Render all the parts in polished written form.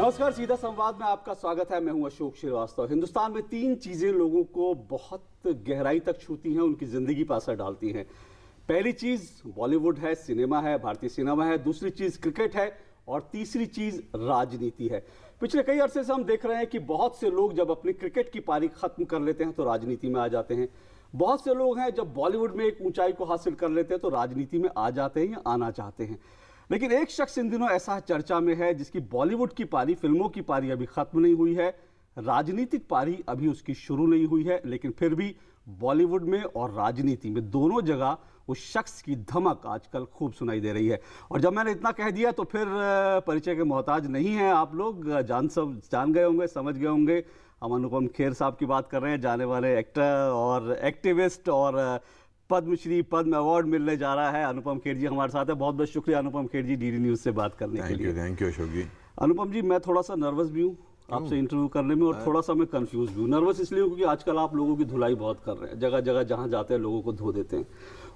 नमस्कार, सीधा संवाद में आपका स्वागत है। मैं हूं अशोक श्रीवास्तव। हिंदुस्तान में तीन चीजें लोगों को बहुत गहराई तक छूती हैं, उनकी जिंदगी पर असर डालती हैं। पहली चीज बॉलीवुड है, सिनेमा है, भारतीय सिनेमा है। दूसरी चीज क्रिकेट है और तीसरी चीज राजनीति है। पिछले कई अरसे से हम देख रहे हैं कि बहुत से लोग जब अपनी क्रिकेट की पारी खत्म कर लेते हैं तो राजनीति में आ जाते हैं। बहुत से लोग हैं जब बॉलीवुड में एक ऊंचाई को हासिल कर लेते हैं तो राजनीति में आ जाते हैं या आना चाहते हैं। लेकिन एक शख्स इन दिनों ऐसा चर्चा में है जिसकी बॉलीवुड की पारी, फिल्मों की पारी अभी खत्म नहीं हुई है, राजनीतिक पारी अभी उसकी शुरू नहीं हुई है, लेकिन फिर भी बॉलीवुड में और राजनीति में दोनों जगह उस शख्स की धमक आजकल खूब सुनाई दे रही है। और जब मैंने इतना कह दिया तो फिर परिचय के मोहताज नहीं हैं आप लोग, जान गए होंगे, समझ गए होंगे। हम अनुपम खेर साहब की बात कर रहे हैं, जाने वाले एक्टर और एक्टिविस्ट और पद्मश्री, पद्म अवार्ड मिलने जा रहा है। अनुपम खेर जी हमारे साथ है। बहुत बहुत शुक्रिया अनुपम खेर जी, डीडी न्यूज़ से बात करने के लिए। थैंक यू अशोक जी। अनुपम जी, मैं थोड़ा सा नर्वस भी हूँ आपसे इंटरव्यू करने में, और थोड़ा सा मैं कंफ्यूज भी हूँ। नर्वस इसलिए हूँ क्योंकि आजकल आप लोगों की धुलाई बहुत कर रहे हैं, जगह जगह जहाँ जाते हैं लोगों को धो देते हैं।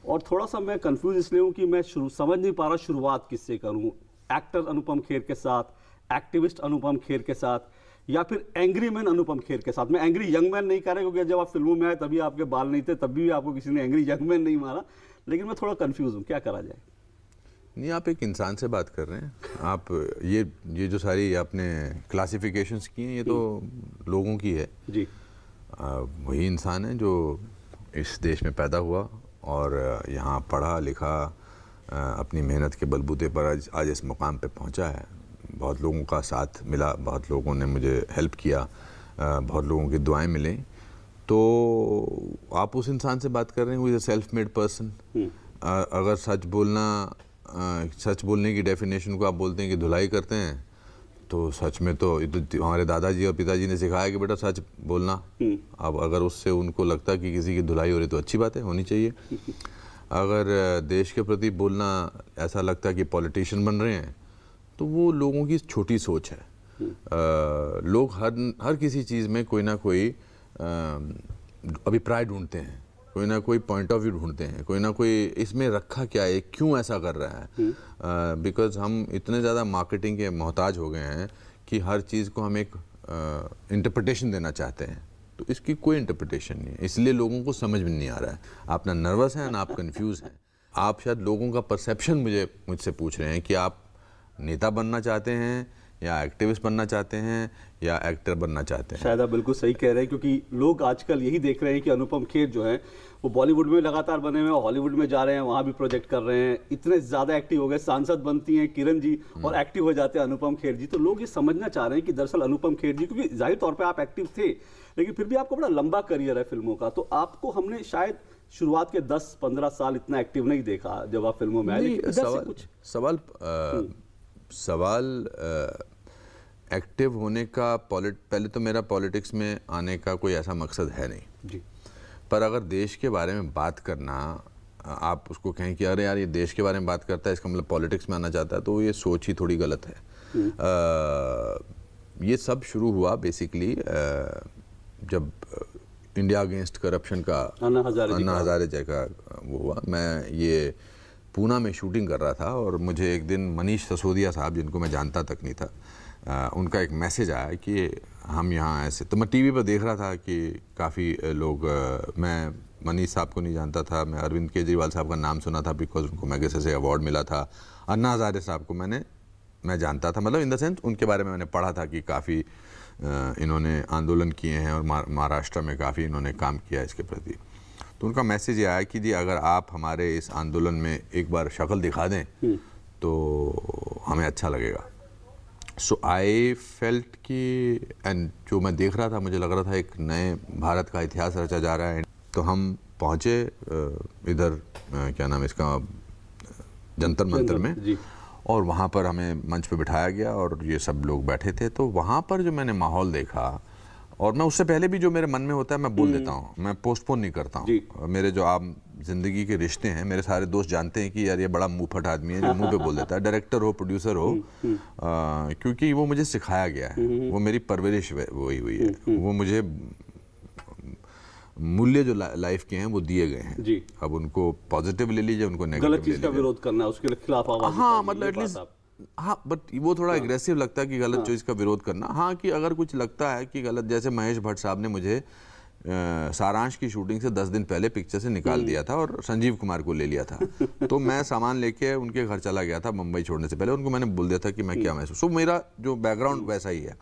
और थोड़ा सा मैं कंफ्यूज इसलिए हूँ कि मैं समझ नहीं पा रहा शुरुआत किससे करूँ। एक्टर अनुपम खेर के साथ, एक्टिविस्ट अनुपम खेर के साथ, या फिर एंग्री मैन अनुपम खेर के साथ। मैं एंग्री यंग मैन नहीं कह रहा क्योंकि जब आप फिल्मों में आए तभी आपके बाल नहीं थे, तभी भी आपको किसी ने एंग्री यंग मैन नहीं मारा। लेकिन मैं थोड़ा कंफ्यूज हूँ, क्या करा जाए। नहीं, आप एक इंसान से बात कर रहे हैं। आप ये जो सारी आपने क्लासिफिकेशंस की हैं, ये तो लोगों की है जी। वही इंसान है जो इस देश में पैदा हुआ और यहाँ पढ़ा लिखा, अपनी मेहनत के बलबूते पर आज इस मुकाम पे पहुँचा है। बहुत लोगों का साथ मिला, बहुत लोगों ने मुझे हेल्प किया, बहुत लोगों की दुआएं मिली। तो आप उस इंसान से बात कर रहे हैं who is a self made person. अगर सच बोलने की डेफिनेशन को आप बोलते हैं कि धुलाई करते हैं, तो सच में तो हमारे दादाजी और पिताजी ने सिखाया कि बेटा सच बोलना। अब अगर उससे उनको लगता कि किसी की धुलाई हो रही तो अच्छी बात है, होनी चाहिए। अगर देश के प्रति बोलना ऐसा लगता कि पॉलिटिशियन बन रहे हैं, तो वो लोगों की छोटी सोच है। लोग हर किसी चीज़ में कोई ना कोई अभिप्राय ढूंढते हैं, कोई ना कोई पॉइंट ऑफ व्यू ढूंढते हैं, कोई ना कोई इसमें रखा क्या है, क्यों ऐसा कर रहा है। बिकॉज हम इतने ज़्यादा मार्केटिंग के मोहताज हो गए हैं कि हर चीज़ को हम एक इंटरप्रिटेशन देना चाहते हैं। तो इसकी कोई इंटरप्रिटेशन नहीं है, इसलिए लोगों को समझ में नहीं आ रहा है। आप ना नर्वस हैं ना आप कंफ्यूज हैं। आप शायद लोगों का परसेप्शन मुझसे पूछ रहे हैं कि आप नेता बनना चाहते हैं या एक्टिविस्ट बनना चाहते हैं या एक्टर बनना चाहते हैं। शायद आप बिल्कुल सही कह रहे हैं, क्योंकि लोग आजकल यही देख रहे हैं कि अनुपम खेर जो है वो बॉलीवुड में लगातार बने हुए हैं, हॉलीवुड में जा रहे हैं, वहाँ भी प्रोजेक्ट कर रहे हैं, इतने ज़्यादा एक्टिव हो गए। सांसद बनती हैं किरण जी और एक्टिव हो जाते हैं अनुपम खेर जी। तो लोग ये समझना चाह रहे हैं कि दरअसल अनुपम खेर जी, क्योंकि जाहिर तौर पर आप एक्टिव थे लेकिन फिर भी आपको बड़ा लंबा करियर है फिल्मों का, तो आपको हमने शायद शुरुआत के 10-15 साल इतना एक्टिव नहीं देखा जब आप फिल्मों में आए। सवाल एक्टिव होने का, पहले तो मेरा पॉलिटिक्स में आने का कोई ऐसा मकसद है नहीं जी। पर अगर देश के बारे में बात करना, आप उसको कहें कि अरे यार ये देश के बारे में बात करता है, इसका मतलब पॉलिटिक्स में आना चाहता है, तो ये सोच ही थोड़ी गलत है। ये सब शुरू हुआ बेसिकली जब इंडिया अगेंस्ट करप्शन का अन्ना हजारे का वो हुआ। मैं ये पूना में शूटिंग कर रहा था और मुझे एक दिन मनीष सिसोदिया साहब, जिनको मैं जानता तक नहीं था, उनका एक मैसेज आया कि हम यहाँ ऐसे। तो मैं टीवी पर देख रहा था कि काफ़ी लोग, मैं मनीष साहब को नहीं जानता था, मैं अरविंद केजरीवाल साहब का नाम सुना था बिकॉज उनको मैगसेसे से अवार्ड मिला था। अन्ना हजारे साहब को मैं जानता था, मतलब इन द सेंस उनके बारे में मैंने पढ़ा था कि काफ़ी इन्होंने आंदोलन किए हैं और महाराष्ट्र में काफ़ी इन्होंने काम किया इसके प्रति। तो उनका मैसेज ये आया कि जी अगर आप हमारे इस आंदोलन में एक बार शक्ल दिखा दें तो हमें अच्छा लगेगा। सो आई फेल्ट कि, एंड जो मैं देख रहा था मुझे लग रहा था एक नए भारत का इतिहास रचा जा रहा है। तो हम पहुँचे इधर क्या नाम इसका, जंतर मंतर में, और वहाँ पर हमें मंच पे बिठाया गया और ये सब लोग बैठे थे। तो वहाँ पर जो मैंने माहौल देखा, और मैं उससे पहले भी जो मेरे मन में होता है मैं बोल देता हूँ, मैं पोस्टपोन नहीं करता हूँ। मेरे जो आप ज़िंदगी के रिश्ते हैं, मेरे सारे दोस्त जानते हैं कि यार ये बड़ा मुंहफट आदमी है जो मुंह पे बोल देता है, डायरेक्टर हो, प्रोड्यूसर हो, क्योंकि वो मुझे सिखाया गया है, वो मेरी परवरिश वही हुई है, वो मुझे मूल्य जो लाइफ के हैं वो दिए गए हैं जी। अब उनको पॉजिटिव ले लीजिए, उनको नेगेटिव गलत चीज का विरोध करना, उसके खिलाफ आवाज, हाँ, मतलब एटलीस्ट हाँ, बट वो थोड़ा एग्रेसिव लगता है कि गलत चॉइस का विरोध करना। हाँ, कि अगर कुछ लगता है कि गलत, जैसे महेश भट्ट साहब ने मुझे सारांश की शूटिंग से 10 दिन पहले पिक्चर से निकाल दिया था और संजीव कुमार को ले लिया था। तो मैं सामान लेके उनके घर चला गया था मुंबई छोड़ने से पहले, उनको मैंने बोल दिया था कि मैं क्या महसूस, सो मेरा जो बैकग्राउंड वैसा ही है।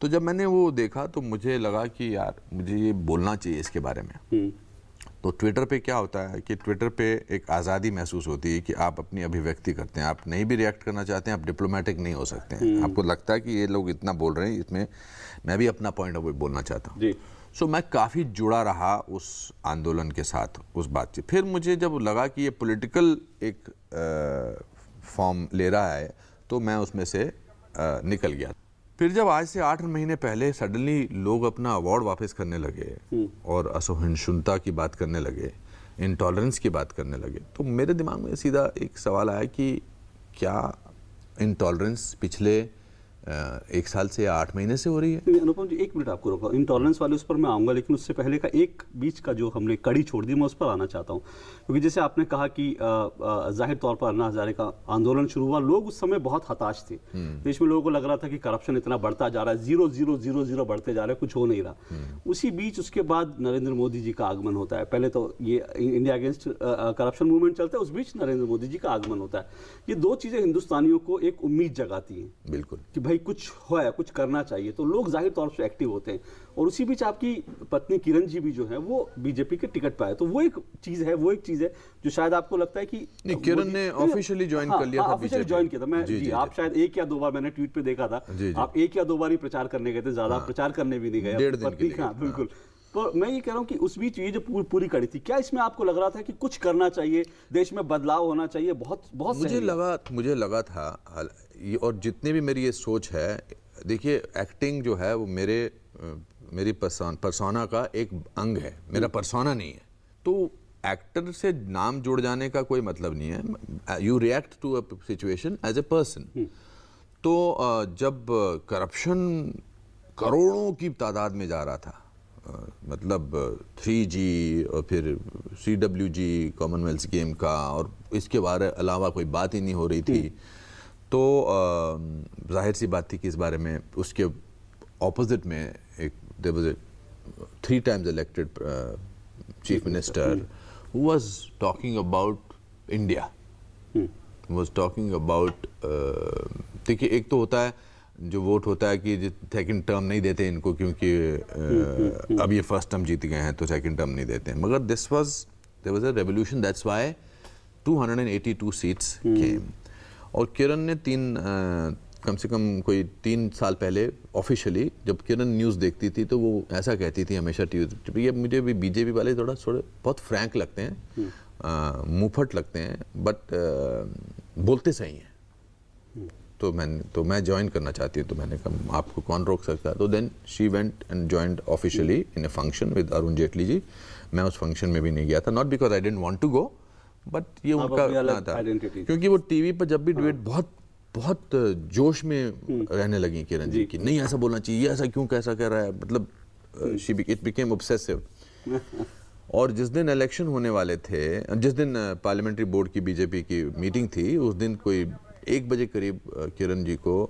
तो जब मैंने वो देखा तो मुझे लगा कि यार मुझे ये बोलना चाहिए इसके बारे में। तो ट्विटर पे क्या होता है कि ट्विटर पे एक आज़ादी महसूस होती है कि आप अपनी अभिव्यक्ति करते हैं, आप नहीं भी रिएक्ट करना चाहते हैं, आप डिप्लोमेटिक नहीं हो सकते हैं। आपको लगता है कि ये लोग इतना बोल रहे हैं, इसमें मैं भी अपना पॉइंट ऑफ व्यू बोलना चाहता हूँ। सो मैं काफ़ी जुड़ा रहा उस आंदोलन के साथ, उस बातचीत। फिर मुझे जब लगा कि ये पॉलिटिकल एक फॉर्म ले रहा है तो मैं उसमें से निकल गया। फिर जब आज से 8 महीने पहले सडनली लोग अपना अवार्ड वापस करने लगे और असहिष्णुता की बात करने लगे, इंटॉलरेंस की बात करने लगे, तो मेरे दिमाग में सीधा एक सवाल आया कि क्या इंटॉलरेंस पिछले 1 साल से या 8 महीने से हो रही है? अनुपम जी, 1 मिनट आपको रोका। इंटॉलरेंस वाले उस पर मैं आऊँगा, लेकिन उससे पहले का एक बीच का जो हमने कड़ी छोड़ दी, मैं उस पर आना चाहता हूँ। क्योंकि जैसे आपने कहा कि जाहिर तौर पर अन्ना हजारे का आंदोलन शुरू हुआ, लोग उस समय बहुत हताश थे। देश में लोगों को लग रहा था कि करप्शन इतना बढ़ता जा रहा है, 0,0,0,0 बढ़ते जा रहे हैं, कुछ हो नहीं रहा। उसी बीच उसके बाद नरेंद्र मोदी जी का आगमन होता है। पहले तो ये इंडिया अगेंस्ट करप्शन मूवमेंट चलता है, उस बीच नरेंद्र मोदी जी का आगमन होता है। ये 2 चीज़ें हिंदुस्तानियों को एक उम्मीद जगाती हैं, बिल्कुल, कि भाई कुछ है, कुछ करना चाहिए, तो लोग जाहिर तौर से एक्टिव होते हैं। और उसी बीच आपकी पत्नी किरण जी भी जो है वो बीजेपी के टिकट पे आए, तो वो एक चीज है जो शायद आपको लगता है कि नहीं, किरण ने ऑफिशियली ज्वाइन कर लिया था, ऑफिशियली ज्वाइन किया था। मैं जी, आप शायद 1 या 2 बार मैंने ट्वीट पे देखा था, आप 1 या 2 बार ही प्रचार करने गए थे, ज्यादा प्रचार करने भी नहीं गए, 1.5 दिन के लिए। हाँ बिल्कुल। तो मैं ये कह रहा हूँ कि उस बीच ये जो पूरी कड़ी थी, क्या इसमें आपको लग रहा था कि कुछ करना चाहिए, देश में बदलाव होना चाहिए? बहुत मुझे लगा था, और जितने भी मेरी ये सोच है, देखिए एक्टिंग जो है वो मेरी पर्सोना का एक अंग है, मेरा पर्सोना नहीं है। तो एक्टर से नाम जुड़ जाने का कोई मतलब नहीं है। You react to a situation as a person. तो जब करप्शन करोड़ों की तादाद में जा रहा था, मतलब 3G और फिर CWG कॉमनवेल्थ गेम का, और इसके बारे अलावा कोई बात ही नहीं हो रही थी, तो जाहिर सी बात थी कि इस बारे में, उसके ऑपोजिट में एक there was a 3 times elected chief minister who was talking about India, was talking about देखिए, एक तो होता है जो वोट होता है कि सेकंड टर्म नहीं देते इनको, क्योंकि अब ये फर्स्ट टर्म जीत गए हैं तो सेकंड टर्म नहीं देते हैं, मगर there was a revolution, that's why 282 seats came। और किरण ने कम से कम कोई 3 साल पहले ऑफिशियली, जब किरण न्यूज़ देखती थी तो वो ऐसा कहती थी हमेशा टीवी, ये मुझे भी बीजेपी वाले थोड़े बहुत फ्रैंक लगते हैं, मुंहफट लगते हैं, बट बोलते सही हैं। तो मैं ज्वाइन करना चाहती हूँ, तो मैंने कहा आपको कौन रोक सकता है। तो then she went and joined officially in a function with Arun Jaitley ji. मैं उस फंक्शन में भी नहीं गया था, not because I didn't want to go, but ये उनका ना था, क्योंकि वो टीवी पर जब भी डिबेट बहुत जोश में रहने लगी किरण जी की, नहीं ऐसा बोलना चाहिए, ऐसा क्यों कैसा कह रहा है, मतलब इट बिकेम ऑब्सेसिव। और जिस दिन इलेक्शन होने वाले थे, जिस दिन पार्लियामेंट्री बोर्ड की बीजेपी की मीटिंग थी, उस दिन कोई 1 बजे करीब किरण जी को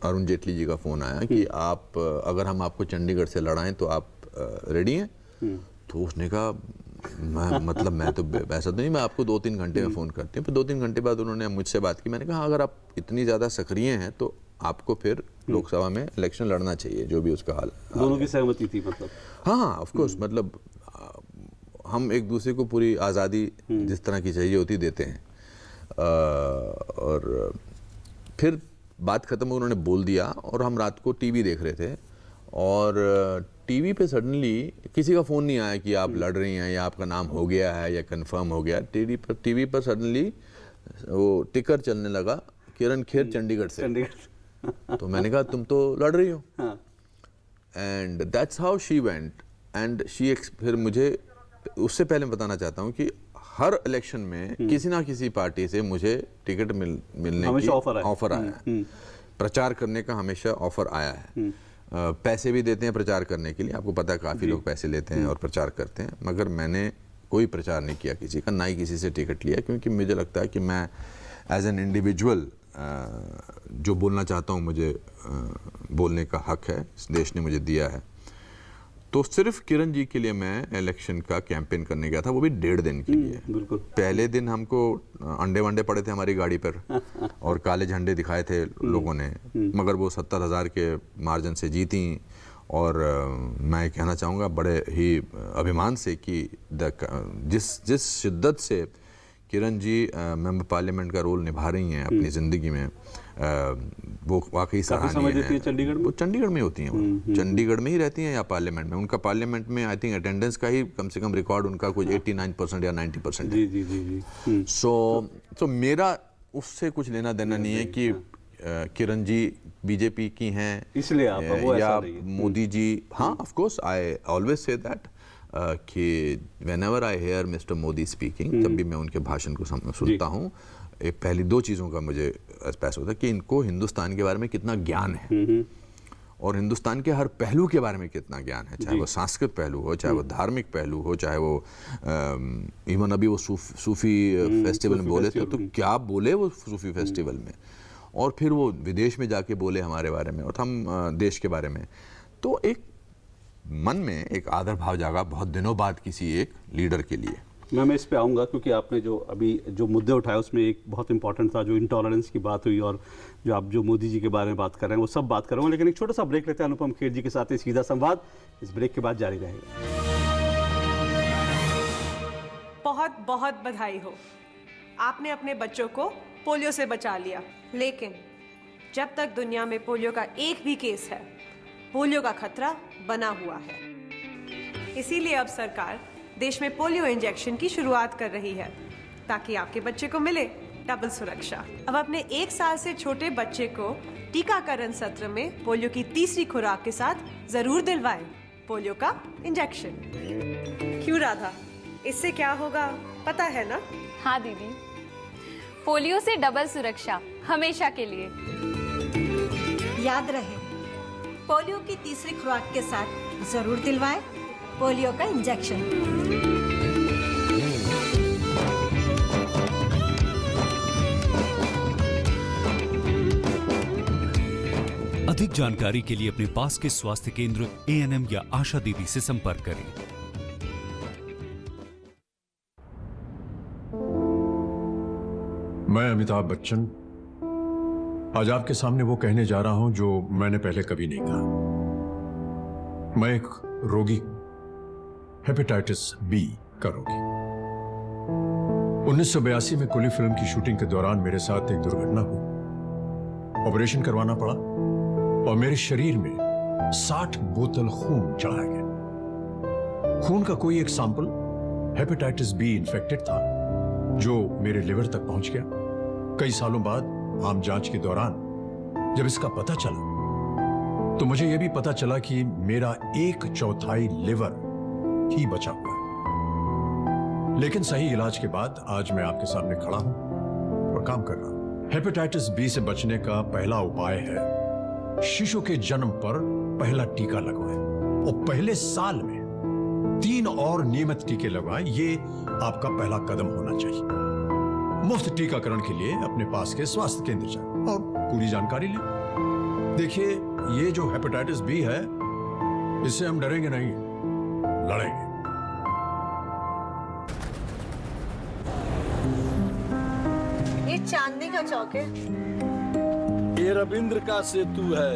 अरुण जेटली जी का फ़ोन आया कि आप, अगर हम आपको चंडीगढ़ से लड़ाएं तो आप रेडी हैं? तो उसने कहा मैं तो वैसा तो नहीं, मैं आपको 2-3 घंटे में फ़ोन करती हूँ। फिर 2-3 घंटे बाद उन्होंने मुझसे बात की। मैंने कहा अगर आप इतनी ज़्यादा सक्रिय हैं तो आपको फिर लोकसभा में इलेक्शन लड़ना चाहिए, जो भी उसका हाल। दोनों की सहमति थी मतलब? हाँ, ऑफ कोर्स, मतलब हम एक दूसरे को पूरी आज़ादी जिस तरह की चाहिए होती देते हैं। और फिर बात ख़त्म, उन्होंने बोल दिया, और हम रात को टीवी देख रहे थे, और टीवी पे सडनली किसी का फ़ोन नहीं आया कि आप लड़ रही हैं या आपका नाम हो गया है या कंफर्म हो गया। टीवी पर सडनली वो टिकर चलने लगा, किरण खेर चंडीगढ़ से। तो मैंने कहा तुम तो लड़ रही हो, and that's how she went and she. फिर मुझे उससे पहले बताना चाहता हूँ कि हर इलेक्शन में किसी ना किसी पार्टी से मुझे टिकट मिलने की ऑफर आया है, प्रचार करने का हमेशा ऑफर आया है। पैसे भी देते हैं प्रचार करने के लिए, आपको पता है काफ़ी लोग पैसे लेते हैं और प्रचार करते हैं, मगर मैंने कोई प्रचार नहीं किया किसी का, ना ही किसी से टिकट लिया, क्योंकि मुझे लगता है कि मैं एज एन इंडिविजुअल जो बोलना चाहता हूँ, मुझे बोलने का हक है, इस देश ने मुझे दिया है। तो सिर्फ किरण जी के लिए मैं इलेक्शन का कैंपेन करने गया था, वो भी 1.5 दिन के लिए। बिल्कुल। पहले दिन हमको अंडे वंडे पड़े थे हमारी गाड़ी पर और काले झंडे दिखाए थे लोगों ने, मगर वो 70,000 के मार्जिन से जीती। और मैं कहना चाहूँगा बड़े ही अभिमान से कि जिस शिद्दत से किरण जी मेंबर पार्लियामेंट का रोल निभा रही हैं अपनी ज़िंदगी में, वो वाकई सराहनीय है। चंडीगढ़ में, वो चंडीगढ़ में होती हैं, वो चंडीगढ़ में ही रहती हैं या पार्लियामेंट में। उनका पार्लियामेंट में आई थिंक अटेंडेंस का ही कम से कम रिकॉर्ड उनका कुछ 89% या 90% है। जी जी जी। सो मेरा उससे कुछ लेना देना नहीं है कि किरण जी बीजेपी की हैं इसलिए आप वो या ऐसा नहीं है। मोदी जी। हाँ, of course I always say that कि whenever I hear mister Modi speaking, जब भी मैं उनके भाषण को सुनता हूँ, पहली 2 चीज़ों का मुझे एहसास होता है कि इनको हिंदुस्तान के बारे में कितना ज्ञान है और हिंदुस्तान के हर पहलू के बारे में कितना ज्ञान है, चाहे वो सांस्कृतिक पहलू हो, चाहे वो धार्मिक पहलू हो, चाहे वो इवन अभी वो सूफी फेस्टिवल में बोले थे, तो क्या बोले वो सूफी फेस्टिवल में, और फिर वो विदेश में जाके बोले हमारे बारे में और हम देश के बारे में। तो एक मन में एक आदर भाव जागा बहुत दिनों बाद किसी एक लीडर के लिए। मैं इस पे आऊँगा क्योंकि आपने जो अभी जो मुद्दे उठाए उसमें एक बहुत इंपॉर्टेंट था, जो इंटॉलरेंस की बात हुई और जो आप जो मोदी जी के बारे में बात कर रहे हैं वो सब बात करूँगा। लेकिन एक छोटा सा ब्रेक लेते हैं, अनुपम खेर जी के साथ एक सीधा संवाद इस ब्रेक के बाद जारी रहेगा। बहुत बहुत बधाई हो, आपने अपने बच्चों को पोलियो से बचा लिया। लेकिन जब तक दुनिया में पोलियो का एक भी केस है, पोलियो का खतरा बना हुआ है। इसीलिए अब सरकार देश में पोलियो इंजेक्शन की शुरुआत कर रही है ताकि आपके बच्चे को मिले डबल सुरक्षा। अब अपने 1 साल से छोटे बच्चे को टीकाकरण सत्र में पोलियो की 3री खुराक के साथ जरूर दिलवाएं पोलियो का इंजेक्शन। क्यों राधा, इससे क्या होगा पता है ना? हाँ दीदी, पोलियो से डबल सुरक्षा हमेशा के लिए। याद रहे, पोलियो की 3री खुराक के साथ जरूर दिलवाएं पोलियो का इंजेक्शन। अधिक जानकारी के लिए अपने पास के स्वास्थ्य केंद्र, ANM या आशा दीदी से संपर्क करें। मैं अमिताभ बच्चन आज आपके सामने वो कहने जा रहा हूं जो मैंने पहले कभी नहीं कहा। मैं एक रोगी, हेपेटाइटिस बी का रोगी। 1982 में कुली फिल्म की शूटिंग के दौरान मेरे साथ एक दुर्घटना हुई। ऑपरेशन करवाना पड़ा और मेरे शरीर में 60 बोतल खून चढ़ाया गया। खून का कोई एक सैंपल हेपेटाइटिस बी इन्फेक्टेड था जो मेरे लिवर तक पहुंच गया। कई सालों बाद आम जांच के दौरान जब इसका पता चला तो मुझे यह भी पता चला कि मेरा 1/4 लिवर ही बचा हुआ है। लेकिन सही इलाज के बाद आज मैं आपके सामने खड़ा हूं और काम कर रहा हूं। हेपेटाइटिस बी से बचने का पहला उपाय है शिशु के जन्म पर पहला टीका लगवाएं और पहले साल में 3 और नियमित टीके लगवाएं। ये आपका पहला कदम होना चाहिए। मुफ्त टीकाकरण के लिए अपने पास के स्वास्थ्य केंद्र जाएं और पूरी जानकारी लें। देखिए, ये जो हेपेटाइटिस बी है, इससे हम डरेंगे नहीं, लड़ेंगे। ये चांदनी का चौक है। ये रविंद्र का सेतु है।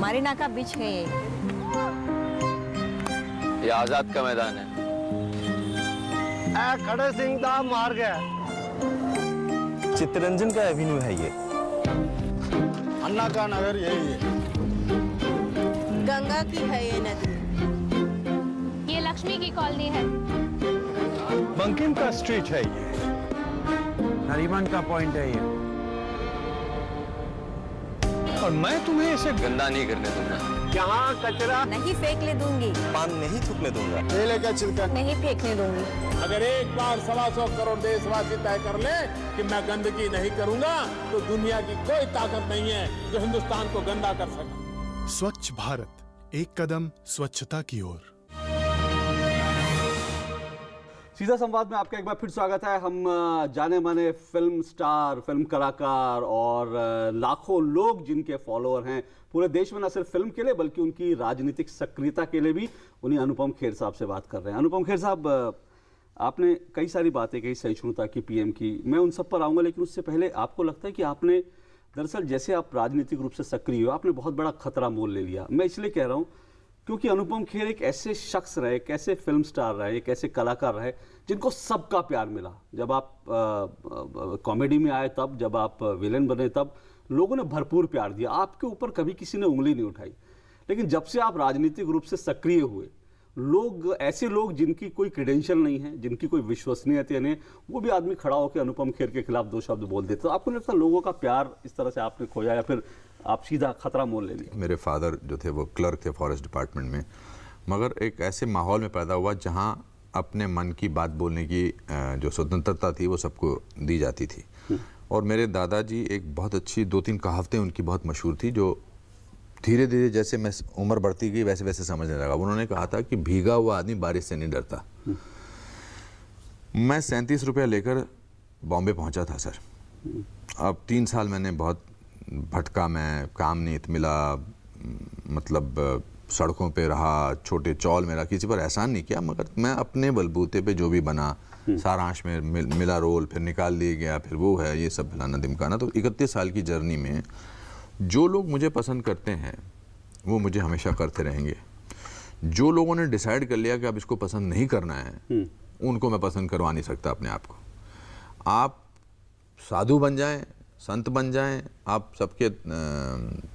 मरीना का बीच है ये आजाद का मैदान है। खड़े सिंह दा मार्ग है। चित्तरंजन का एवेन्यू है ये। अन्ना का नगर यही है। गंगा की है ये नदी। ये लक्ष्मी की कॉलोनी है। बंकिम का स्ट्रीट है ये। नरीमन का पॉइंट है ये। और मैं तुम्हें इसे गंदा नहीं करने दूंगा। यहाँ कचरा नहीं फेंकने दूंगी। पान नहीं थूकने दूंगा। केले का छिलका नहीं फेंकने दूंगी। अगर एक बार 125 करोड़ देशवासी तय कर ले कि मैं गंदगी नहीं करूंगा, तो दुनिया की कोई ताकत नहीं है जो हिंदुस्तान को गंदा कर सके। स्वच्छ भारत, एक कदम स्वच्छता की ओर। सीधा संवाद में आपका एक बार फिर स्वागत है। हम जाने माने फिल्म स्टार, फिल्म कलाकार और लाखों लोग जिनके फॉलोअर हैं पूरे देश में, न सिर्फ फिल्म के लिए बल्कि उनकी राजनीतिक सक्रियता के लिए भी, उन्हीं अनुपम खेर साहब से बात कर रहे हैं। अनुपम खेर साहब, आपने कई सारी बातें कही सहिष्णुता की, पीएम की, मैं उन सब पर आऊँगा, लेकिन उससे पहले आपको लगता है कि आपने दरअसल जैसे आप राजनीतिक रूप से सक्रिय हो, आपने बहुत बड़ा खतरा मोल ले लिया। मैं इसलिए कह रहा हूँ क्योंकि अनुपम खेर एक ऐसे शख्स रहे, एक ऐसे फिल्म स्टार रहे, एक ऐसे कलाकार रहे जिनको सबका प्यार मिला। जब आप कॉमेडी में आए तब, जब आप विलेन बने तब लोगों ने भरपूर प्यार दिया, आपके ऊपर कभी किसी ने उंगली नहीं उठाई। लेकिन जब से आप राजनीतिक रूप से सक्रिय हुए, लोग, ऐसे लोग जिनकी कोई क्रेडेंशियल नहीं है, जिनकी कोई विश्वसनीयता नहीं है, वो भी आदमी खड़ा होकर अनुपम खेर के खिलाफ दो शब्द बोल देते। तो आपको नहीं लगता लोगों का प्यार इस तरह से आपने खोया या फिर आप सीधा खतरा मोल ले लिया? मेरे फादर जो थे वो क्लर्क थे फॉरेस्ट डिपार्टमेंट में, मगर एक ऐसे माहौल में पैदा हुआ जहां अपने मन की बात बोलने की जो स्वतंत्रता थी वो सबको दी जाती थी। और मेरे दादाजी, एक बहुत अच्छी 2-3 कहावतें उनकी बहुत मशहूर थी, जो धीरे धीरे जैसे मैं उम्र बढ़ती गई वैसे वैसे समझने लगा। उन्होंने कहा था कि भीगा हुआ आदमी बारिश से नहीं डरता। मैं 37 रुपया लेकर बॉम्बे पहुंचा था सर। अब 3 साल मैंने बहुत भटका, मैं काम नहीं मिला, मतलब सड़कों पे रहा, छोटे चौल मेरा, किसी पर एहसान नहीं किया, मगर मैं अपने बलबूते पे जो भी बना, सारांश में मिला रोल, फिर निकाल दिया गया, फिर वो है, ये सब फलाना दिमकाना। तो 31 साल की जर्नी में जो लोग मुझे पसंद करते हैं वो मुझे हमेशा करते रहेंगे। जो लोगों ने डिसाइड कर लिया कि अब इसको पसंद नहीं करना है, उनको मैं पसंद करवा नहीं सकता अपने आप को। आप साधु बन जाएं, संत बन जाएं, आप सबके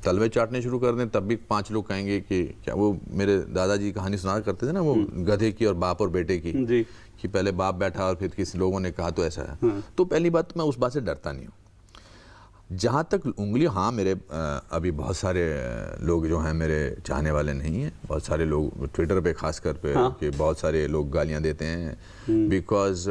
तलवे चाटने शुरू कर दें, तब भी 5 लोग कहेंगे कि क्या। वो मेरे दादाजी कहानी सुना करते थे ना, वो गधे की और बाप और बेटे की, कि पहले बाप बैठा और फिर किसी लोगों ने कहा तो ऐसा है। तो पहली बात, मैं उस बात से डरता नहीं हूँ। जहाँ तक उंगली, हाँ, मेरे अभी बहुत सारे लोग जो हैं मेरे चाहने वाले नहीं हैं। बहुत सारे लोग ट्विटर पे खास कर पे कि बहुत सारे लोग गालियाँ देते हैं, बिकॉज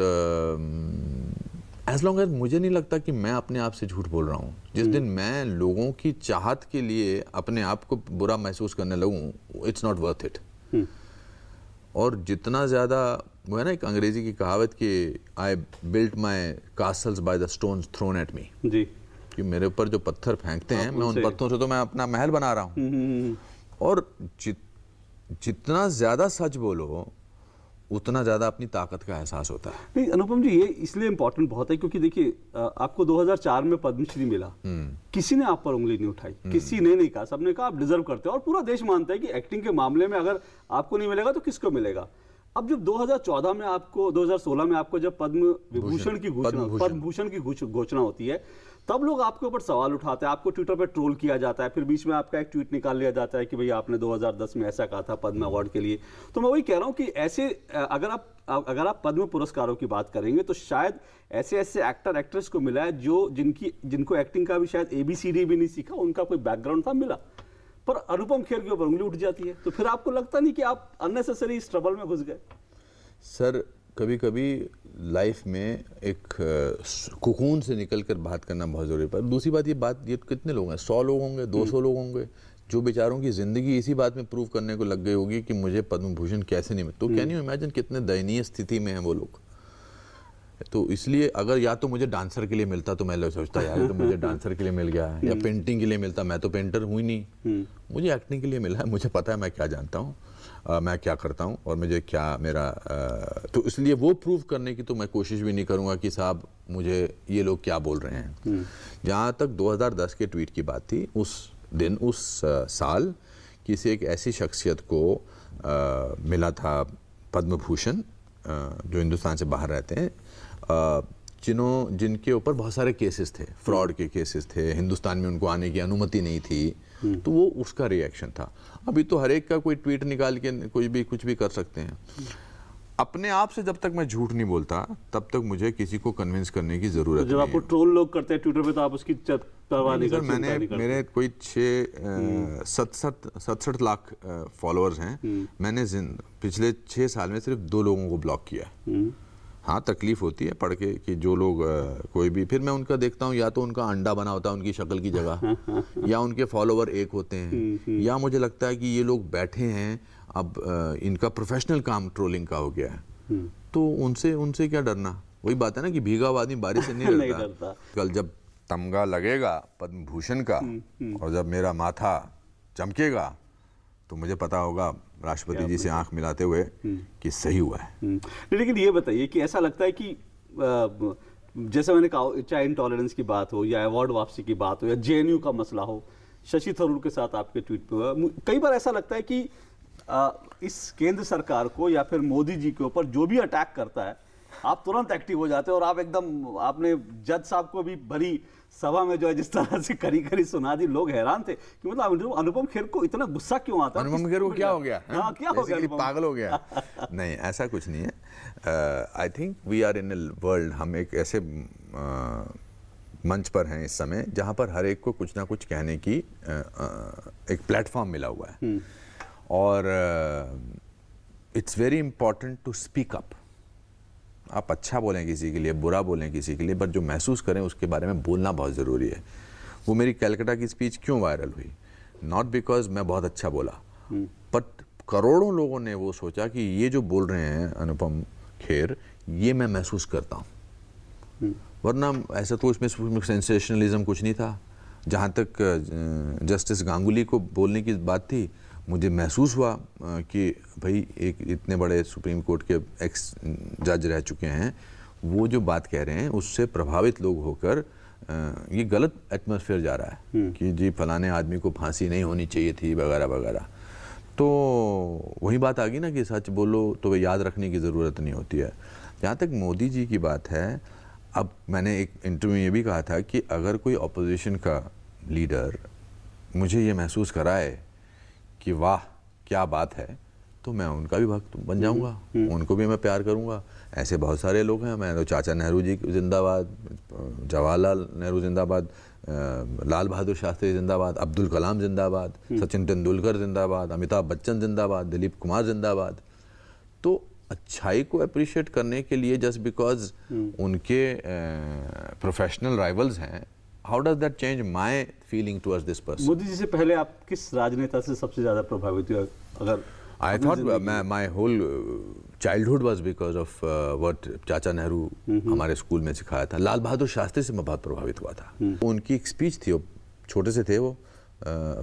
एज लॉन्ग एज मुझे नहीं लगता कि मैं अपने आप से झूठ बोल रहा हूँ। जिस दिन मैं लोगों की चाहत के लिए अपने आप को बुरा महसूस करने लगूँ, इट्स नॉट वर्थ इट। और जितना ज़्यादा, वो है ना एक अंग्रेजी की कहावत कि I built my castles by the stones thrown at me, जी, कि मेरे ऊपर जो पत्थर फेंकते हैं, मैं उन पत्थरों से तो मैं अपना महल बना रहा हूँ। और जितना ज़्यादा सच बोलो उतना ज़्यादा अपनी ताकत का एहसास होता है। नहीं अनुपम जी, ये इसलिए इम्पोर्टेंट बहुत है क्योंकि देखिए, आपको 2004 में पद्मश्री मिला, किसी ने आप पर उंगली नहीं उठाई, किसी ने नहीं कहा, सबने कहा आप डिजर्व करते हो। और पूरा देश मानता है कि एक्टिंग के मामले में अगर आपको नहीं मिलेगा तो किसको मिलेगा। अब जब 2014 में आपको, 2016 में आपको जब पद्म भूषण की घोषणा होती है, तब लोग आपके ऊपर सवाल उठाते हैं, आपको ट्विटर पर ट्रोल किया जाता है, फिर बीच में आपका एक ट्वीट निकाल लिया जाता है कि भैया आपने 2010 में ऐसा कहा था पद्म अवार्ड के लिए। तो मैं वही कह रहा हूँ कि ऐसे अगर आप पद्म पुरस्कारों की बात करेंगे तो शायद ऐसे एक्टर एक्ट्रेस को मिला है जो जिनको एक्टिंग का भी शायद ABCD भी नहीं सीखा, उनका कोई बैकग्राउंड था, मिला। पर अनुपम खेर के ऊपर उंगली उठ जाती है, तो फिर आपको लगता नहीं कि आप अननेसेसरी इस ट्रबल में घुस गए? सर, कभी कभी लाइफ में एक कुकून से निकलकर बात करना बहुत ज़रूरी है। पर दूसरी बात, ये कितने लोग हैं, 100 लोग होंगे, 200 लोग होंगे, जो बेचारों की ज़िंदगी इसी बात में प्रूव करने को लग गई होगी कि मुझे पद्म भूषण कैसे नहीं मिला। तो कैन यू इमेजिन कितने दयनीय स्थिति में हैं वो लोग। तो इसलिए अगर या तो मुझे डांसर के लिए मिलता तो मैं सोचता यार तो मुझे डांसर के लिए मिल गया, या पेंटिंग के लिए मिलता, मैं तो पेंटर हूँ ही नहीं, मुझे एक्टिंग के लिए मिला है, मुझे पता है मैं क्या जानता हूँ, मैं क्या करता हूँ और मुझे क्या मेरा तो इसलिए वो प्रूव करने की तो मैं कोशिश भी नहीं करूँगा कि साहब मुझे ये लोग क्या बोल रहे हैं। जहाँ तक 2010 के ट्वीट की बात थी, उस दिन, उस साल किसी एक ऐसी शख्सियत को मिला था पद्म भूषण जो हिंदुस्तान से बाहर रहते हैं, जिनके ऊपर बहुत सारे केसेस थे, फ्रॉड के केसेस थे, हिंदुस्तान में उनको आने की अनुमति नहीं थी, तो वो उसका रिएक्शन था। अभी तो हर एक का कोई ट्वीट निकाल के कोई भी कुछ भी कर सकते हैं। अपने आप से जब तक मैं झूठ नहीं बोलता तब तक मुझे किसी को कन्विंस करने की जरूरत नहीं है। जब आपको ट्रोल लोग करते हैं ट्विटर पे तो आप उसकी परवाह नहीं करते? मैंने मेरे कोई 67 लाख फॉलोअर्स हैं। मैंने पिछले 6 साल में सिर्फ 2 लोगों को ब्लॉक किया है। हाँ, तकलीफ होती है पढ़ के कि जो लोग कोई भी, फिर मैं उनका देखता हूँ, या तो उनका अंडा बना होता है उनकी शक्ल की जगह, या उनके फॉलोवर एक होते हैं, या मुझे लगता है कि ये लोग बैठे हैं, अब इनका प्रोफेशनल काम ट्रोलिंग का हो गया है। तो उनसे क्या डरना? वही बात है ना कि भीगा हुआ आदमी बारिश से नहीं डरता। कल जब तमगा लगेगा पद्म भूषण का और जब मेरा माथा चमकेगा तो मुझे पता होगा राष्ट्रपति जी से आंख मिलाते हुए कि सही हुआ है। लेकिन ये बताइए कि ऐसा लगता है कि जैसे मैंने कहा, चाहे इंटॉलरेंस की बात हो या अवार्ड वापसी की बात हो या जेएनयू का मसला हो, शशि थरूर के साथ आपके ट्वीट पे हुआ, कई बार ऐसा लगता है कि इस केंद्र सरकार को या फिर मोदी जी के ऊपर जो भी अटैक करता है आप तुरंत एक्टिव हो जाते हो और आप एकदम, आपने जज साहब को भी भरी सभा में जो है जिस तरह से करी सुना दी, लोग हैरान थे कि मतलब अनुपम खेर को इतना गुस्सा क्यों आता है? अनुपम खेर को क्या हो गया? हाँ, क्या हो गया? पागल हो गया? नहीं, ऐसा कुछ नहीं है। I think we are in a world, हम एक ऐसे मंच पर हैं इस समय जहां पर हर एक को कुछ ना कुछ कहने की एक प्लेटफॉर्म मिला हुआ है और it's very important to speak up. आप अच्छा बोलें किसी के लिए, बुरा बोलें किसी के लिए, पर जो महसूस करें उसके बारे में बोलना बहुत ज़रूरी है। वो मेरी कलकत्ता की स्पीच क्यों वायरल हुई? नॉट बिकॉज मैं बहुत अच्छा बोला, बट करोड़ों लोगों ने वो सोचा कि ये जो बोल रहे हैं अनुपम खेर, ये मैं महसूस करता हूँ। वरना ऐसा तो इसमें सेंसेशनलिज्म कुछ नहीं था। जहाँ तक जस्टिस गांगुली को बोलने की बात थी, मुझे महसूस हुआ कि भाई एक इतने बड़े सुप्रीम कोर्ट के एक्स जज रह चुके हैं, वो जो बात कह रहे हैं उससे प्रभावित लोग होकर ये गलत एटमॉस्फेयर जा रहा है कि जी फलाने आदमी को फांसी नहीं होनी चाहिए थी वगैरह वगैरह। तो वही बात आ गई ना कि सच बोलो तो वह याद रखने की ज़रूरत नहीं होती है। जहाँ तक मोदी जी की बात है, अब मैंने एक इंटरव्यू में ये भी कहा था कि अगर कोई अपोजिशन का लीडर मुझे ये महसूस कराए कि वाह क्या बात है, तो मैं उनका भी भक्त बन जाऊंगा, उनको भी मैं प्यार करूंगा। ऐसे बहुत सारे लोग हैं। मैं तो चाचा नेहरू जी जिंदाबाद, जवाहरलाल नेहरू जिंदाबाद, लाल बहादुर शास्त्री जिंदाबाद, अब्दुल कलाम जिंदाबाद, सचिन तेंदुलकर जिंदाबाद, अमिताभ बच्चन जिंदाबाद, दिलीप कुमार जिंदाबाद। तो अच्छाई को अप्रिशिएट करने के लिए जस्ट बिकॉज उनके प्रोफेशनल राइवल्स हैं, how does that change my feeling towards this person? Modi ji से पहले आप किस राजनेता से सबसे ज्यादा प्रभावित हुए? अगर I thought my whole childhood was because of what Chacha Nehru हमारे स्कूल में सिखाया था। लाल बहादुर शास्त्री से मैं बहुत प्रभावित हुआ था। उनकी एक स्पीच थी, वो छोटे से थे, वो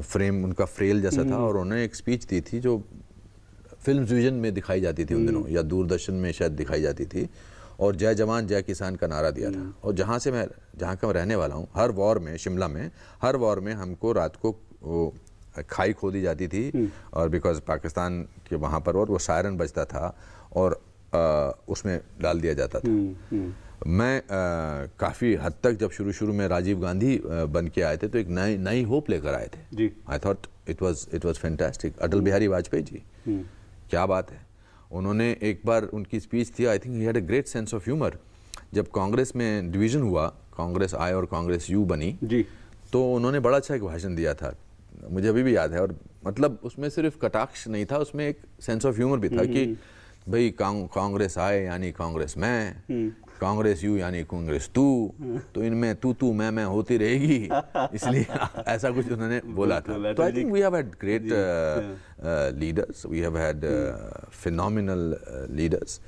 फ्रेम उनका फ्रेल जैसा था, और उन्होंने एक स्पीच दी थी जो फिल्म विजन में दिखाई जाती थी उन दिनों, या दूरदर्शन में शायद दिखाई जाती थी, और जय जवान जय किसान का नारा दिया था। और जहाँ का मैं रहने वाला हूँ, हर वॉर में, शिमला में हर वॉर में हमको रात को वो खाई खोदी जाती थी, और बिकॉज पाकिस्तान के वहाँ पर वो सायरन बजता था और उसमें डाल दिया जाता था। मैं काफ़ी हद तक जब शुरू में राजीव गांधी बन के आए थे तो एक नई होप लेकर आए थे। I thought it was fantastic. Atal Bihari Vajpayee ji, क्या बात है। उन्होंने एक बार उनकी स्पीच थी, I think he had a great sense of humour. जब कांग्रेस में डिवीज़न हुआ, कांग्रेस आई और कांग्रेस यू बनी जी, तो उन्होंने बड़ा अच्छा एक भाषण दिया था, मुझे अभी भी याद है। और मतलब उसमें सिर्फ कटाक्ष नहीं था, उसमें एक सेंस ऑफ ह्यूमर भी था कि भाई कांग्रेस आए यानी कांग्रेस मैं, कांग्रेस यू यानी कांग्रेस तू, तो इनमें तू मैं होती रहेगी, इसलिए ऐसा कुछ उन्होंने बोला था। तो I think we have had great leaders, we have had phenomenal leaders.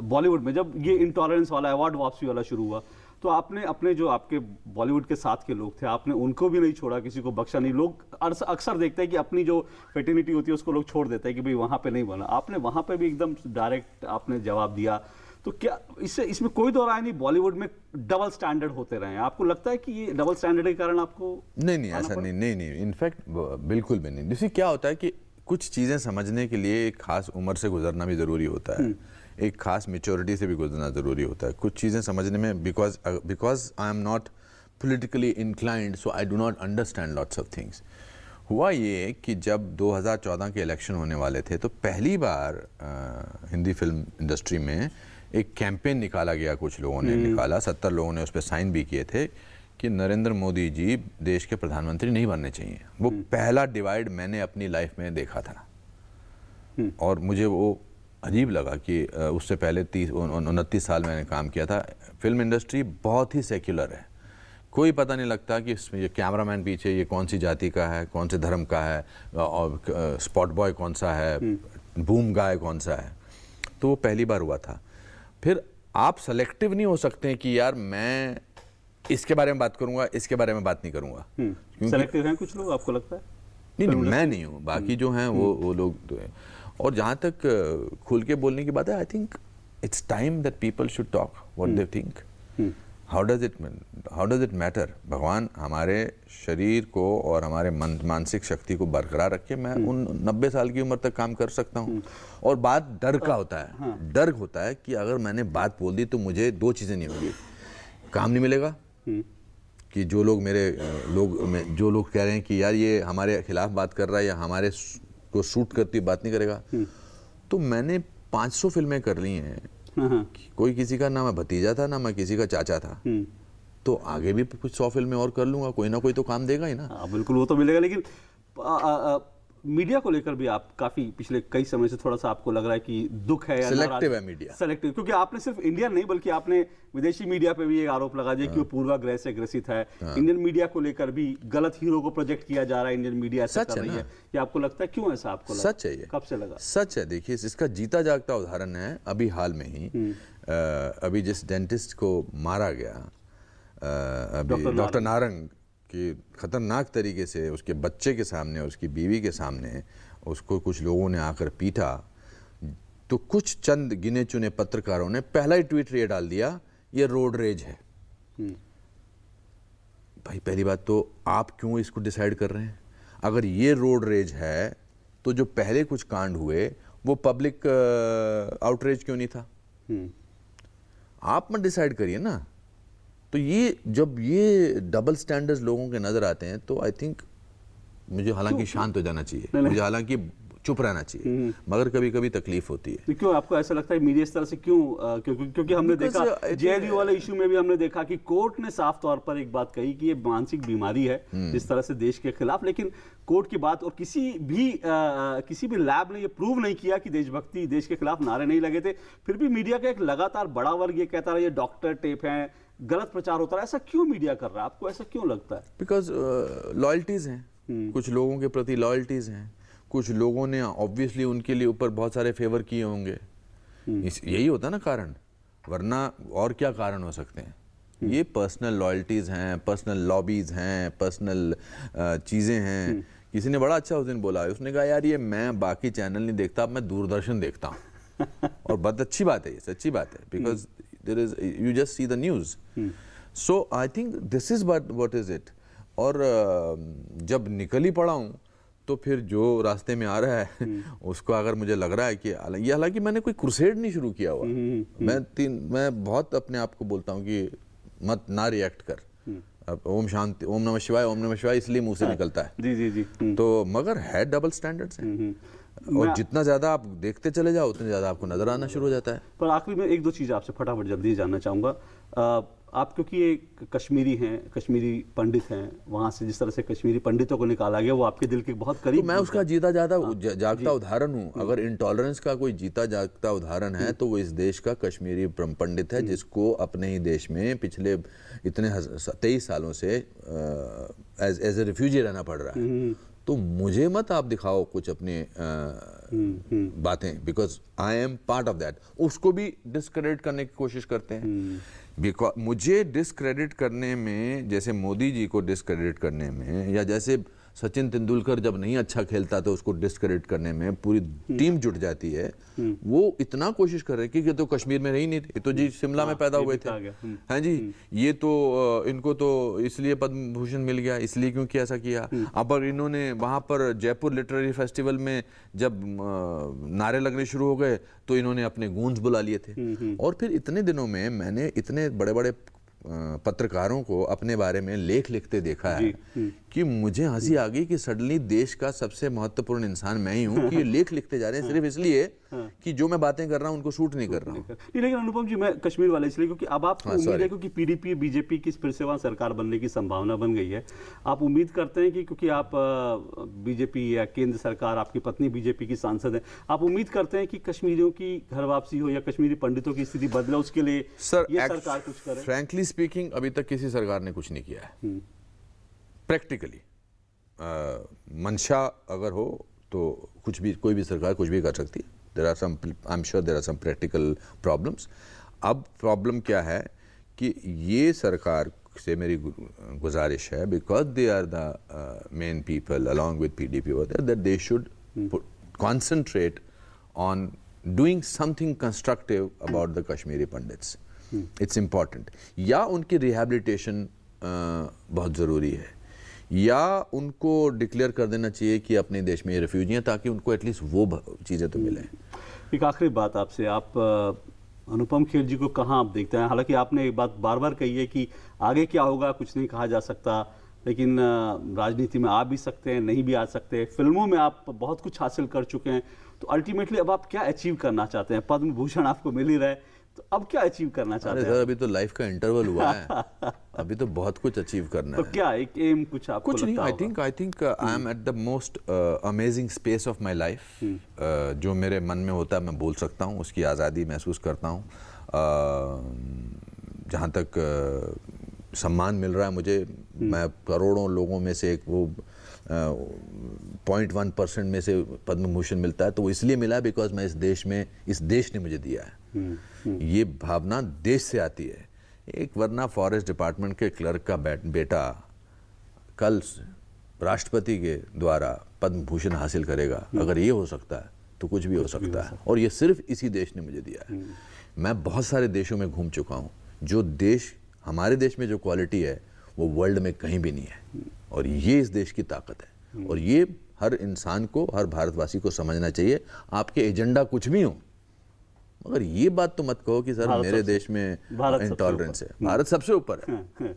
Bollywood में जब ये इंटॉलरेंस वाला अवार्ड वापसी वाला शुरू हुआ, तो आपने अपने जो आपके बॉलीवुड के साथ के लोग थे, आपने उनको भी नहीं छोड़ा, किसी को बख्शा नहीं। लोग अक्सर देखते हैं कि अपनी जो फेटर्निटी होती है उसको लोग छोड़ देते हैं कि भाई वहाँ पे नहीं बना। आपने वहाँ पे भी एकदम डायरेक्ट आपने जवाब दिया। तो क्या इसमें कोई दो राय नहीं, बॉलीवुड में डबल स्टैंडर्ड होते रहे हैं? आपको लगता है कि ये डबल स्टैंडर्ड के कारण आपको? नहीं ऐसा नहीं, इनफैक्ट बिल्कुल भी नहीं। जैसे क्या होता है कि कुछ चीज़ें समझने के लिए एक खास उम्र से गुजरना भी ज़रूरी होता है, एक खास मेच्योरिटी से भी गुजरना ज़रूरी होता है। कुछ चीज़ें समझने में, because I am not politically inclined, so I do not understand lots of things. हुआ ये कि जब 2014 के इलेक्शन होने वाले थे, तो पहली बार हिंदी फिल्म इंडस्ट्री में एक कैंपेन निकाला गया, कुछ लोगों ने निकाला, 70 लोगों ने उस पर साइन भी किए थे कि नरेंद्र मोदी जी देश के प्रधानमंत्री नहीं बनने चाहिए। वो पहला डिवाइड मैंने अपनी लाइफ में देखा था, और मुझे वो अजीब लगा कि उससे पहले 29 साल मैंने काम किया था। फिल्म इंडस्ट्री बहुत ही सेक्युलर है, कोई पता नहीं लगता कि इसमें ये कैमरामैन पीछे ये कौन सी जाति का है, कौन से धर्म का है, और स्पॉट बॉय कौन सा है, बूम गाय कौन सा है। तो वो पहली बार हुआ था। फिर आप सेलेक्टिव नहीं हो सकते कि यार मैं इसके बारे में बात करूंगा, इसके बारे में बात नहीं करूंगा। सेलेक्टिव हैं कुछ लोग, आपको लगता है? नहीं, मैं नहीं हूँ, बाकी जो हैं वो लोग तो हैं। और जहाँ तक खुल के बोलने की बात है, I think it's time that people should talk what they think. How does it matter? भगवान हमारे शरीर को और हमारे मानसिक शक्ति को बरकरार रखे। मैं उन 90 साल की उम्र तक काम कर सकता हूँ। और बात डर का होता है, डर होता है कि अगर मैंने बात बोल दी तो मुझे दो चीज़ें नहीं होंगी, काम नहीं मिलेगा कि जो लोग जो लोग कह रहे हैं कि यार ये हमारे खिलाफ बात कर रहा है या हमारे को सूट करती बात नहीं करेगा। तो मैंने 500 फिल्में कर ली हैं, कोई किसी का ना मैं भतीजा था ना मैं किसी का चाचा था। तो आगे भी कुछ 100 फिल्में और कर लूंगा, कोई ना कोई तो काम देगा ही ना। बिल्कुल, वो तो मिलेगा। लेकिन मीडिया को लेकर भी आप काफी पिछले कई समय से थोड़ा सा आपको लग रहा है कि दुख है या सिलेक्टिव है मीडिया, सेलेक्टिव, क्योंकि आपने सिर्फ इंडियन नहीं बल्कि आपने विदेशी मीडिया पे भी एक आरोप लगा दिया कि वो पूर्वाग्रह से ग्रसित है। इंडियन मीडिया को लेकर भी गलत हीरो को प्रोजेक्ट किया जा रहा है, इंडियन मीडिया ऐसा कर रही है। ये आपको लगता है, क्यों ऐसा आपको लगा? सच है ये, कब से लगा? सच है। देखिए, इसका जीता जागता उदाहरण है अभी हाल में ही अभी जिस डेंटिस्ट को मारा गया, अभी डॉक्टर नारंग कि खतरनाक तरीके से उसके बच्चे के सामने, उसकी बीवी के सामने उसको कुछ लोगों ने आकर पीटा, तो कुछ चंद गिने चुने पत्रकारों ने पहला ही ट्वीट ये डाल दिया, ये रोड रेज है। भाई, पहली बात तो आप क्यों इसको डिसाइड कर रहे हैं? अगर ये रोड रेज है तो जो पहले कुछ कांड हुए वो पब्लिक आउटरेज क्यों नहीं था? आप मत डिसाइड करिए ना। तो ये जब ये डबल स्टैंडर्ड्स लोगों के नजर आते हैं तो आई थिंक मुझे हालांकि शांत हो जाना चाहिए, मुझे हालांकि चुप रहना चाहिए, मगर कभी कभी तकलीफ होती है। क्यों आपको ऐसा लगता है मीडिया इस तरह से क्यों? क्योंकि हमने देखा जेएनयू वाले इशू में भी हमने देखा कि कोर्ट ने साफ तौर पर एक बात कही कि ये मानसिक बीमारी है जिस तरह से देश के खिलाफ, लेकिन कोर्ट की बात और किसी भी लैब ने ये प्रूव नहीं किया कि देशभक्ति, देश के खिलाफ नारे नहीं लगे थे। फिर भी मीडिया का एक लगातार बड़ा वर्ग ये कहता रहा ये डॉक्टर टेप है, गलत प्रचार होता है। ऐसा क्यों मीडिया कर रहा है? आपको ऐसा क्यों लगता है? बिकॉज लॉयल्टीज हैं, कुछ लोगों के प्रति लॉयल्टीज हैं, कुछ लोगों ने ऑब्वियसली उनके लिए ऊपर बहुत सारे फेवर किए होंगे। यही होता है ना कारण, वरना और क्या कारण हो सकते हैं? ये पर्सनल लॉयल्टीज हैं, पर्सनल लॉबीज हैं, पर्सनल चीजें हैं। किसी ने बड़ा अच्छा उस दिन बोला, उसने कहा यार ये मैं बाकी चैनल नहीं देखता, अब मैं दूरदर्शन देखता हूँ। और बहुत अच्छी बात है, ये सच्ची बात है, because there is, you just see the news. So I think this is what is it. और जब निकल ही पड़ा हूँ तो फिर जो रास्ते में आ रहा है उसको अगर मुझे लग रहा है कि ये, हालांकि मैंने कोई क्रूसेड नहीं शुरू किया हुआ, मैं बहुत अपने आप को बोलता हूँ कि मत ना रिएक्ट कर, अब ओम शांति, ओम नमः शिवाय, ओम नमः शिवाय इसलिए मुंह से निकलता है। जी। तो मगर है डबल स्टैंडर्ड्स हैं, और जितना ज्यादा आप देखते चले जाओ उतने ज्यादा आपको नजर आना शुरू हो जाता है। पर आखिरी में एक दो चीज़ आपसे फटाफट जल्दी जानना चाहूँगा। आप क्योंकि एक कश्मीरी हैं, कश्मीरी पंडित हैं, वहाँ से जिस तरह से कश्मीरी पंडितों को निकाला गया वो आपके दिल के बहुत करीब। तो मैं उसका जीता जागता उदाहरण हूँ। अगर इंटॉलरेंस का कोई जीता जागता उदाहरण है तो वो इस देश का कश्मीरी पंडित है, जिसको अपने ही देश में पिछले इतने 23 सालों से एज ए रिफ्यूजी रहना पड़ रहा है। तो मुझे मत आप दिखाओ कुछ अपने बातें, because I am part of that. उसको भी डिस्क्रेडिट करने की कोशिश करते हैं, बिकॉज मुझे डिस्क्रेडिट करने में, जैसे मोदी जी को डिस्क्रेडिट करने में, या जैसे सचिन तेंदुलकर जब नहीं अच्छा खेलता तो उसको डिस्क्रेडिट करने में पूरी टीम जुट जाती है। वो इतना कोशिश कर रहे हैं कि ये तो कश्मीर में रही नहीं थे, ये तो जी शिमला में पैदा हुए थे, हाँ जी, ये तो इनको तो इसलिए पद्म भूषण मिल गया, इसलिए क्योंकि ऐसा किया। अब इन्होंने वहां पर जयपुर लिटरेरी फेस्टिवल में जब नारे लगने शुरू हो गए तो इन्होंने अपने गूंज बुला लिए थे। और फिर इतने दिनों में मैंने इतने बड़े बड़े पत्रकारों को अपने बारे में लेख लिखते देखा है कि मुझे हंसी आ गई कि सडनली देश का सबसे महत्वपूर्ण इंसान मैं ही हूं कि ये लेख लिखते जा रहे हैं सिर्फ इसलिए कि जो मैं बातें कर रहा हूं उनको शूट नहीं कर रहा हूं। लेकिन अनुपम जी, मैं कश्मीर वाले इसलिए क्योंकि अब आपको उम्मीद है, क्योंकि पीडीपी बीजेपी की फिर से वहां सरकार बनने की संभावना बन गई है, आप उम्मीद करते हैं कि क्योंकि आप बीजेपी या केंद्र सरकार, आपकी पत्नी बीजेपी की सांसद है, आप उम्मीद करते हैं कि कश्मीरियों की घर वापसी हो या कश्मीरी पंडितों की स्थिति बदले, उसके लिए ये सरकार कुछ करे? फ्रैंकली स्पीकिंग अभी तक किसी सरकार ने कुछ नहीं किया है प्रैक्टिकली। मंशा अगर हो तो कुछ भी, कोई भी सरकार कुछ भी कर सकती है। There are some, I am sure there are some practical problems. अब प्रॉब्लम क्या है कि ये सरकार से मेरी गुजारिश है, because they are the main people along with PDP that they should concentrate on doing something constructive about the Kashmiri pandits. It's important. या उनकी रिहैबिलिटेशन बहुत ज़रूरी है, या उनको डिक्लेयर कर देना चाहिए कि अपने देश में ये रेफ्यूजी हैं, ताकि उनको एटलीस्ट वो चीज़ें तो मिलें. एक आखिरी बात आपसे, आप अनुपम खेर जी को कहाँ आप देखते हैं? हालांकि आपने एक बात बार बार कही है कि आगे क्या होगा कुछ नहीं कहा जा सकता, लेकिन राजनीति में आ भी सकते हैं, नहीं भी आ सकते. फिल्मों में आप बहुत कुछ हासिल कर चुके हैं, तो अल्टीमेटली अब आप क्या अचीव करना चाहते हैं? पद्म भूषण आपको मिल ही रहा है, तो अब क्या अचीव करना चाहते हैं? सर, अभी तो लाइफ का इंटरवल हुआ है. अभी तो बहुत कुछ अचीव करना तो है. क्या एक एम कुछ आपको कुछ नहीं. लगता I think I am at the most amazing space of my life. जो मेरे मन में होता है मैं बोल सकता हूँ, उसकी आज़ादी महसूस करता हूँ. जहाँ तक सम्मान मिल रहा है मुझे, मैं करोड़ों लोगों में से एक वो 0.1% में से पद्म भूषण मिलता है, तो वो इसलिए मिला बिकॉज मैं इस देश ने मुझे दिया है. ये भावना देश से आती है. एक वरना फॉरेस्ट डिपार्टमेंट के क्लर्क का बेटा कल राष्ट्रपति के द्वारा पद्म भूषण हासिल करेगा. अगर ये हो सकता है तो कुछ भी हो सकता है, और ये सिर्फ इसी देश ने मुझे दिया है. मैं बहुत सारे देशों में घूम चुका हूँ. जो देश, हमारे देश में जो क्वालिटी है वो वर्ल्ड में कहीं भी नहीं है, और ये इस देश की ताकत है. और ये हर इंसान को, हर भारतवासी को समझना चाहिए. आपके एजेंडा कुछ भी हो, मगर ये बात तो मत कहो कि सर मेरे देश में इंटॉलरेंस है. भारत सबसे ऊपर है.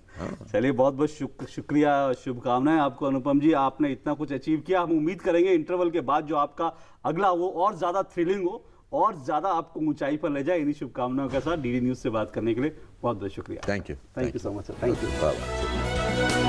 चलिए, बहुत बहुत शुक्रिया, शुभकामनाएं आपको अनुपम जी. आपने इतना कुछ अचीव किया. हम उम्मीद करेंगे इंटरवल के बाद जो आपका अगला वो और ज्यादा थ्रिलिंग हो और ज्यादा आपको ऊंचाई पर ले जाए. इन्हीं शुभकामनाओं के साथ डीडी न्यूज से बात करने के लिए बहुत बहुत शुक्रिया. Thank you so much sir. Thank you.